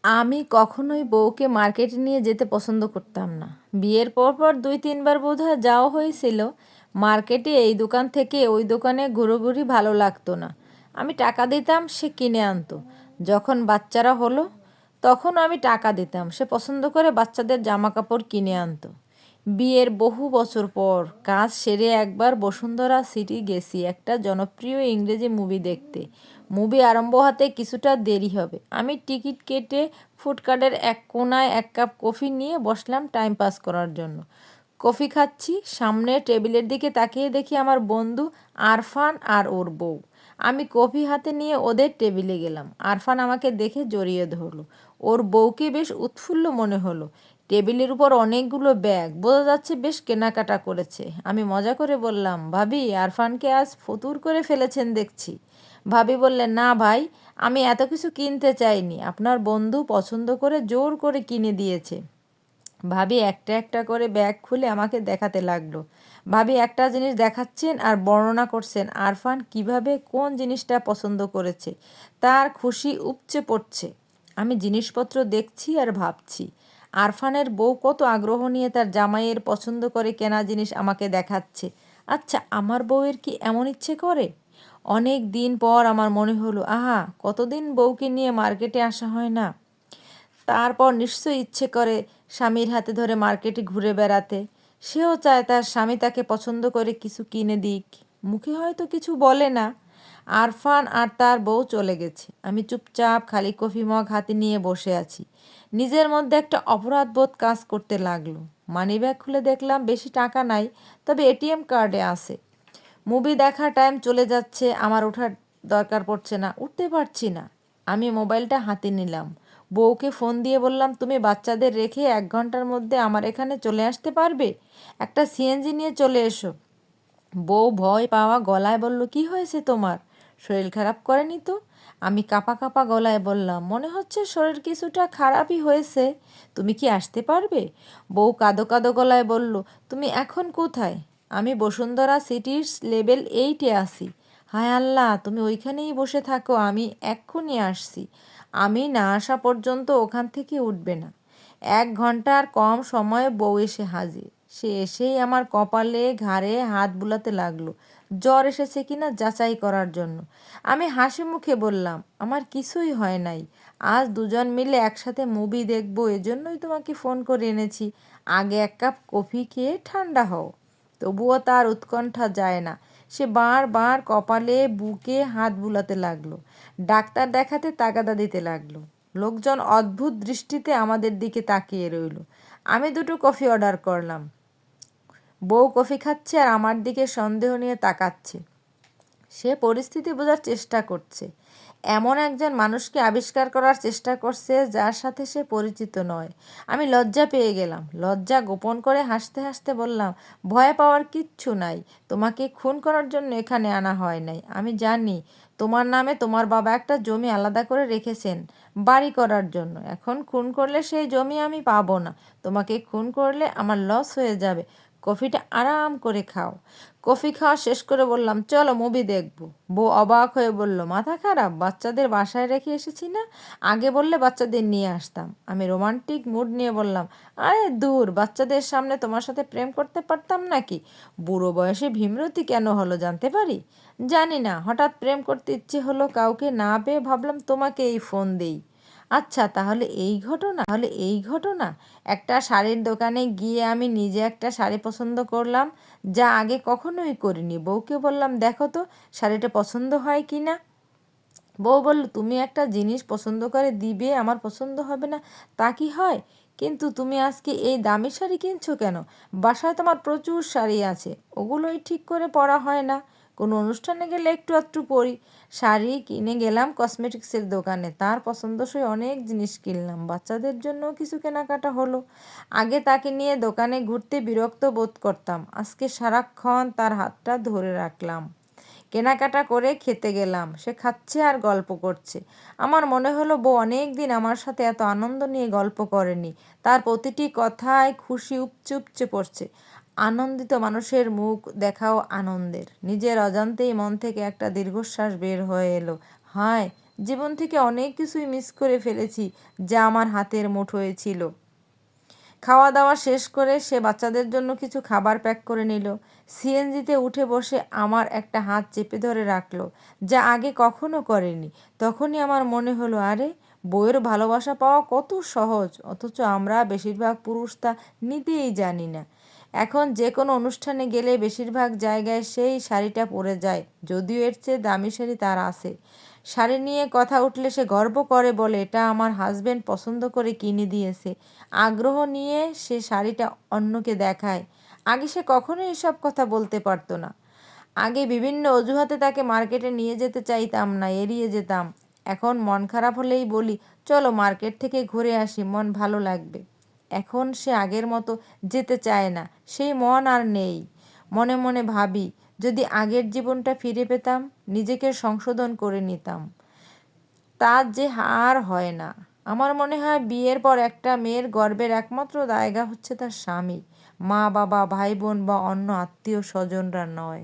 আমি কখনোই বউকে মার্কেটে নিয়ে যেতে পছন্দ করতাম না। বিয়ের পর ২-৩ বার বোধহয় যাওয়া হয়েছিল। মার্কেটে এই দোকান থেকে ওই দোকানে ঘুরোঘুরি ভালো লাগতো না। আমি টাকা দিতাম, সে কিনে আনতো। যখন বাচ্চারা হলো, তখন আমি টাকা দিতাম, সে পছন্দ করে বাচ্চাদের জামাকাপড় কিনে আনতো। বিয়ের বহু বছর পর কাজ সেরে একবার বসুন্ধরা সিটি গেছি একটা জনপ্রিয় ইংরেজি মুভি দেখতে। মুভি আরম্ভ হতে কিছুটা দেরি হবে। আমি টিকিট কেটে ফুডকার্টের এক কোণায় এক কাপ কফি নিয়ে বসলাম টাইম পাস করার জন্য। কফি খাচ্ছি, সামনের টেবিলের দিকে তাকিয়ে দেখি আমার বন্ধু আরফান আর ওর বউ। আমি কফি হাতে নিয়ে ওদের টেবিলে গেলাম। আরফান আমাকে দেখে জড়িয়ে ধরলো। ওর বউকে বেশ উৎফুল্ল মনে হলো। টেবিলের উপর অনেকগুলো ব্যাগ, বোঝা যাচ্ছে বেশ কেনাকাটা করেছে। আমি মজা করে বললাম, ভাবি আরফানকে আজ ফতুর করে ফেলেছেন দেখছি। ভাবি বললেন, না ভাই, আমি এত কিছু কিনতে চাইনি, আপনার বন্ধু পছন্দ করে জোর করে কিনে দিয়েছে। ভাবি একটা একটা করে ব্যাগ খুলে আমাকে দেখাতে লাগলো। ভাবি একটা জিনিস দেখাচ্ছেন আর বর্ণনা করছেন আরফান কিভাবে কোন জিনিসটা পছন্দ করেছে। তার খুশি উপচে পড়ছে। আমি জিনিসপত্র দেখছি আর ভাবছি আরফানের বউ কত আগ্রহ নিয়ে তার জামাইয়ের পছন্দ করে কেনা জিনিস আমাকে দেখাচ্ছে। আচ্ছা, আমার বউয়ের কি এমন ইচ্ছে করে? অনেক দিন পর আমার মনে হলো, আহা, কতদিন বউকে নিয়ে মার্কেটে আসা হয় না। তারপর নিশ্চয়ই ইচ্ছে করে স্বামীর হাতে ধরে মার্কেটে ঘুরে বেড়াতে। সেও চায় তার স্বামী তাকে পছন্দ করে কিছু কিনে দিক। মুখে হয়তো কিছু বলে না। আরফান আর তার বউ চলে গেছে। আমি চুপচাপ খালি কফি মগ হাতে নিয়ে বসে আছি। নিজের মধ্যে একটা অপরাধ বোধ কাজ করতে লাগলো। মানিব্যাগ খুলে দেখলাম বেশি টাকা নাই, তবে এটিএম কার্ডে আছে। মুভি দেখার টাইম চলে যাচ্ছে, আমার ওঠার দরকার পড়ছে না, উঠতে পারছি না। আমি মোবাইলটা হাতে নিলাম। বউকে ফোন দিয়ে বললাম, তুমি বাচ্চাদের রেখে ১ ঘন্টার মধ্যে আমার এখানে চলে আসতে পারবে? একটা সিএনজি নিয়ে চলে এসো। বউ ভয় পাওয়া গলায় বলল, কি হয়েছে তোমার? শরীর খারাপ করেনি তো? আমি কাঁপা কাঁপা গলায় বললাম, মনে হচ্ছে শরীর কিছুটা খারাপই হয়েছে। তুমি কি আসতে পারবে? বউ কাঁদো কাঁদো গলায় বলল, তুমি এখন কোথায়? আমি বসুন্ধরা সিটির লেভেল 8-এ আছি। হায় আল্লাহ, তুমি ওইখানেই বসে থাকো, আমি এক্ষুনি আসছি। আমি না আসা পর্যন্ত ওখান থেকে উঠবে না। ১ ঘন্টার কম সময়ে বউ এসে হাজির। সে এসেই আমার কপালে ঘাড়ে হাত বুলাতে লাগলো, জ্বর এসেছে কিনা যাচাই করার জন্য। আমি হাসি মুখে বললাম, আমার কিছুই হয় নাই। আজ দুজন মিলে একসাথে মুভি দেখবো, এজন্যই তোমাকে ফোন করে এনেছি। আগে এক কাপ কফি খেয়ে ঠান্ডা হও। তবুও তার উৎকণ্ঠা যায় না। সে বারবার কপালে বুকে হাত বুলাতে লাগলো। ডাক্তার দেখাতে তাগাদা দিতে লাগলো। লোকজন অদ্ভুত দৃষ্টিতে আমাদের দিকে তাকিয়ে রইল। আমি দুটো কফি অর্ডার করলাম। বউ কফি খাচ্ছে আর আমার দিকে সন্দেহ নিয়ে তাকাচ্ছে। সে পরিস্থিতি বোঝার চেষ্টা করছে। এমন একজন মানুষকে আবিষ্কার করার চেষ্টা করছে যার সাথে সে পরিচিত নয়। আমি লজ্জা পেয়ে গেলাম। লজ্জা গোপন করে হাসতে হাসতে বললাম, ভয় পাওয়ার কিচ্ছু নাই। তোমাকে খুন করার জন্য এখানে আনা হয় নাই। আমি জানি তোমার নামে তোমার বাবা একটা জমি আলাদা করে রেখেছেন বাড়ি করার জন্য। এখন খুন করলে সেই জমি আমি পাবো না। তোমাকে খুন করলে আমার লস হয়ে যাবে। কফিটা আরাম করে খাও। কফি খাওয়া শেষ করে বললাম, চলো মুভি দেখবো। বউ অবাক হয়ে বলল, মাথা খারাপ? বাচ্চাদের বাসায় রেখে এসেছি না, আগে বললে বাচ্চাদের নিয়ে আসতাম। আমি রোমান্টিক মুড নিয়ে বললাম, আরে দূর, বাচ্চাদের সামনে তোমার সাথে প্রেম করতে পারতাম নাকি? বুড়ো বয়সে ভীমরতি কেন হলো জানতে পারি? জানি না, হঠাৎ প্রেম করতে ইচ্ছে হলো, কাউকে না পেয়ে ভাবলাম তোমাকে এই ফোন দেই। আচ্ছা, তাহলে এই ঘটনা। একটা শাড়ির দোকানে গিয়ে আমি নিজে একটা শাড়ি পছন্দ করলাম, যা আগে কখনোই করিনি। বউকে বললাম, দেখো তো শাড়িটা পছন্দ হয় কি না। বউ বলল, তুমি একটা জিনিস পছন্দ করে দিবে, আমার পছন্দ হবে না তা কি হয়? কিন্তু তুমি আজকে এই দামি শাড়ি কিনছো কেন? বাসায় তোমার প্রচুর শাড়ি আছে, ওগুলোই ঠিক করে পরা হয় না। কোনো অনুষ্ঠানে গেলে একটু আধটু পরি। শাড়ি কিনে গেলাম কসমেটিক্সের দোকানে, তার পছন্দসই অনেক জিনিস কিনলাম। বাচ্চাদের জন্য কিছু কেনাকাটা হলো। আগে তাকে নিয়ে দোকানে ঘুরতে বিরক্ত বোধ করতাম, আজকে সারাক্ষণ তার হাতটা ধরে রাখলাম। কেনাকাটা করে খেতে গেলাম। সে খাচ্ছে আর গল্প করছে। আমার মনে হলো বউ অনেক দিন আমার সাথে এত আনন্দ নিয়ে গল্প করেনি। তার প্রতিটি কথায় খুশি উপচে উপচে পড়ছে। আনন্দিত মানুষের মুখ দেখাও আনন্দের। নিজের অজান্তেই মন থেকে একটা দীর্ঘশ্বাস বের হয়ে এলো। হায়, জীবন থেকে অনেক কিছুই মিস করে ফেলেছি যা আমার হাতের মুঠোয় ছিল। খাওয়া দাওয়া শেষ করে সে বাচ্চাদের জন্য কিছু খাবার প্যাক করে নিল। সিএনজিতে উঠে বসে আমার একটা হাত চেপে ধরে রাখলো, যা আগে কখনো করেনি। তখনই আমার মনে হলো, আরে বউয়ের ভালোবাসা পাওয়া কত সহজ, অথচ আমরা বেশিরভাগ পুরুষ তা নিতেই জানি না। এখন যে কোনো অনুষ্ঠানে গেলে বেশিরভাগ জায়গায় সেই শাড়িটা পরে যায়, যদিও এর চেয়ে দামি শাড়ি তার আছে। শাড়ি নিয়ে কথা উঠলে সে গর্ব করে বলে, এটা আমার হাজবেন্ড পছন্দ করে কিনে দিয়েছে। আগ্রহ নিয়ে সে শাড়িটা অন্যকে দেখায়। আগে সে কখনোই এসব কথা বলতে পারতো না। আগে বিভিন্ন অজুহাতে তাকে মার্কেটে নিয়ে যেতে চাইতাম না, এড়িয়ে যেতাম। এখন মন খারাপ হলেই বলি, চলো মার্কেট থেকে ঘুরে আসি, মন ভালো লাগবে। এখন সে আগের মতো যেতে চায় না, সেই মন আর নেই। মনে মনে ভাবি, যদি আগের জীবনটা ফিরে পেতাম, নিজেকে সংশোধন করে নিতাম। তা যে আর হয় না। আমার মনে হয় বিয়ের পর একটা মেয়ের গর্বের একমাত্র জায়গা হচ্ছে তার স্বামী, মা বাবা, ভাই বোন বা অন্য আত্মীয় স্বজনরা নয়।